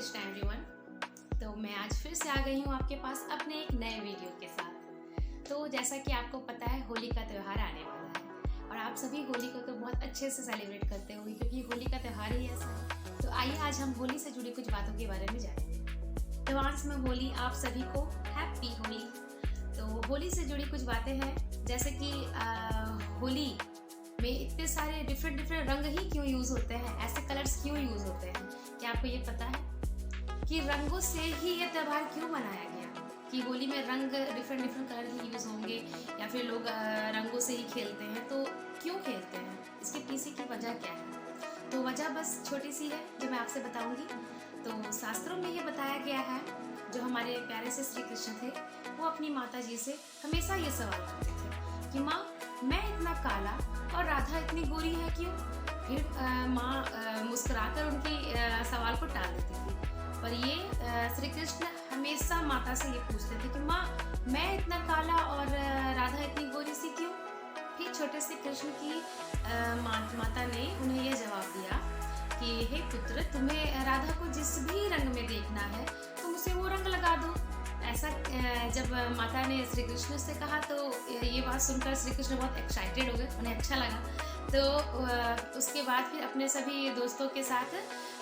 Krishna everyone. तो मैं आज फिर से आ गई हूँ आपके पास अपने एक नए वीडियो के साथ। तो जैसा कि आपको पता है, होली का त्यौहार आने वाला है और आप सभी होली को तो बहुत अच्छे से सेलिब्रेट करते होंगे क्योंकि होली का त्यौहार ही ऐसा है। तो आइए आज हम होली से जुड़ी कुछ बातों के बारे में जानेंगे। एडवांस में होली आप सभी को हैप्पी होली। तो होली से जुड़ी कुछ बातें हैं, जैसे कि होली में इतने सारे डिफरेंट रंग ही क्यों यूज़ होते हैं, ऐसे कलर्स क्यों यूज़ होते हैं। क्या आपको ये पता है कि रंगों से ही ये त्यौहार क्यों मनाया गया, कि होली में रंग डिफरेंट कलर ही यूज़ होंगे या फिर लोग रंगों से ही खेलते हैं। तो क्यों खेलते हैं, इसके पीछे की वजह क्या है। तो वजह बस छोटी सी है जो मैं आपसे बताऊंगी। तो शास्त्रों में ये बताया गया है, जो हमारे प्यारे से श्री कृष्ण थे, वो अपनी माता जी से हमेशा ये सवाल करते थे कि माँ, मैं इतना काला और राधा इतनी गोरी है क्यों। फिर माँ मुस्कुराकर उनकी सवाल को टाल देती थी। पर ये श्री कृष्ण हमेशा माता से ये पूछते थे कि माँ, मैं इतना काला और राधा इतनी गोरी सी क्यों। फिर छोटे से कृष्ण की माता ने उन्हें यह जवाब दिया कि हे पुत्र, तुम्हें राधा को जिस भी रंग में देखना है तुम उसे वो रंग लगा दो। ऐसा जब माता ने श्री कृष्ण से कहा तो ये बात सुनकर श्री कृष्ण बहुत एक्साइटेड हो गए, उन्हें अच्छा लगा। तो उसके बाद फिर अपने सभी दोस्तों के साथ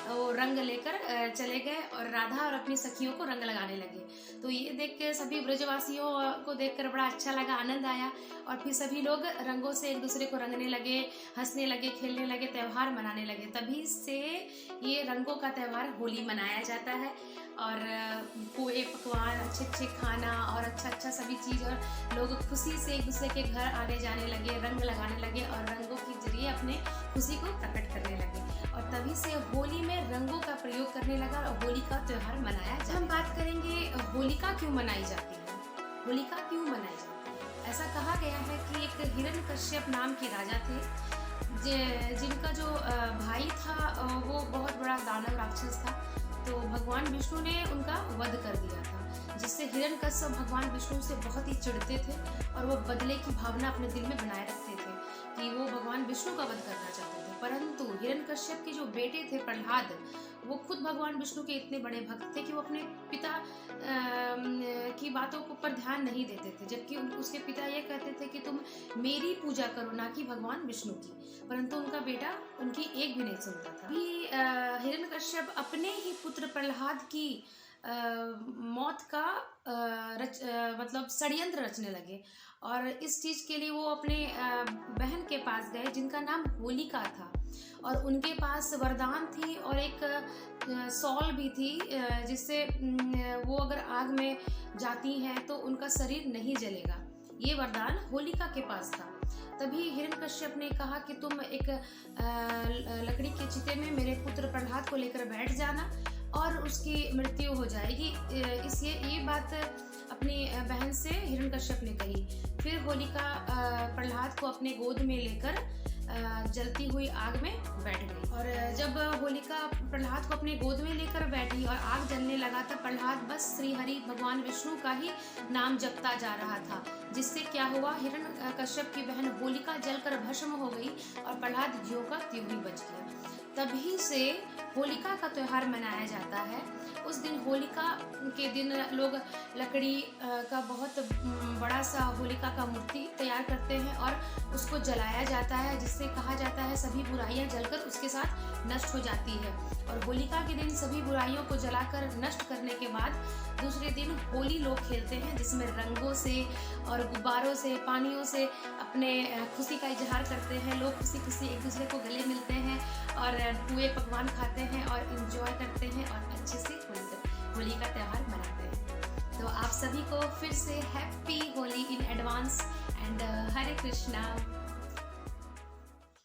वो रंग लेकर चले गए और राधा और अपनी सखियों को रंग लगाने लगे। तो ये देख के सभी ब्रजवासियों को देखकर बड़ा अच्छा लगा, आनंद आया और फिर सभी लोग रंगों से एक दूसरे को रंगने लगे, हंसने लगे, खेलने लगे, त्यौहार मनाने लगे। तभी से ये रंगों का त्यौहार होली मनाया जाता है। और पुए पकवान, अच्छे खाना और अच्छा सभी चीज़, और लोग खुशी से एक दूसरे के घर आने जाने लगे, रंग लगाने लगे और रंगों के जरिए अपने खुशी को प्रकट करने लगे। और तभी से होली में रंगों का प्रयोग करने लगा और होली का त्यौहार मनाया जाता है। हम बात करेंगे होलिका क्यों मनाई जाती है। होलिका क्यों मनाई जाती है, ऐसा कहा गया है कि एक हिरण्यकश्यप नाम के राजा थे, जिनका जो भाई था वो बहुत बड़ा दानव राक्षस था। तो भगवान विष्णु ने उनका वध कर दिया था, जिससे हिरण्यकश्यप भगवान विष्णु से बहुत ही चिढ़ते थे और वो बदले की भावना अपने दिल में बनाए रखते थे कि वो भगवान विष्णु का वध करना चाहते थे। परंतु हिरण्यकश्यप के जो बेटे थे प्रहलाद, वो खुद भगवान विष्णु के इतने बड़े भक्त थे कि वो अपने पिता की बातों को पर ध्यान नहीं देते थे, जबकि उसके पिता ये कहते थे कि तुम मेरी पूजा करो, ना कि भगवान विष्णु की। परंतु उनका बेटा उनकी एक भी नहीं सुनता था। हिरण्यकश्यप अपने ही पुत्र प्रहलाद की मौत का मतलब षड्यंत्र रचने लगे और इस चीज़ के लिए वो अपने बहन के पास गए, जिनका नाम होलिका था। और उनके पास वरदान थी और एक सॉल भी थी, जिससे वो अगर आग में जाती हैं तो उनका शरीर नहीं जलेगा। ये वरदान होलिका के पास था। तभी हिरण्यकश्यप ने कहा कि तुम एक लकड़ी के चिते में मेरे पुत्र प्रहलाद को लेकर बैठ जाना और उसकी मृत्यु हो जाएगी। ये बात अपनी बहन से हिरण्यकश्यप ने कही। फिर होलिका प्रहलाद को अपने गोद में लेकर जलती हुई आग में बैठ गई। और जब होलिका प्रहलाद को अपने गोद में लेकर बैठी और आग जलने लगा, तब प्रहलाद बस श्री हरि भगवान विष्णु का ही नाम जपता जा रहा था। जिससे क्या हुआ, हिरण्यकश्यप की बहन होलिका जलकर भस्म हो गई और प्रहलाद ज्यों का त्यों ही बच गया। तभी से होलिका का त्यौहार मनाया जाता है। उस दिन होलिका के दिन लोग लकड़ी का बहुत बड़ा सा होलिका का मूर्ति तैयार करते हैं और उसको जलाया जाता है, जिससे कहा जाता है सभी बुराइयां जलकर उसके साथ नष्ट हो जाती है। और होलिका के दिन सभी बुराइयों को जलाकर नष्ट करने के बाद दूसरे दिन होली लोग खेलते हैं, जिसमें रंगों से और गुब्बारों से, पानियों से अपने खुशी का इजहार करते हैं। लोग खुशी एक दूसरे को गले मिलते हैं और पुए पकवान खाते हैं और इंजॉय करते हैं और अच्छे से होली का त्यौहार मनाते हैं। तो आप सभी को फिर से happy Holi in advance and Hare Krishna.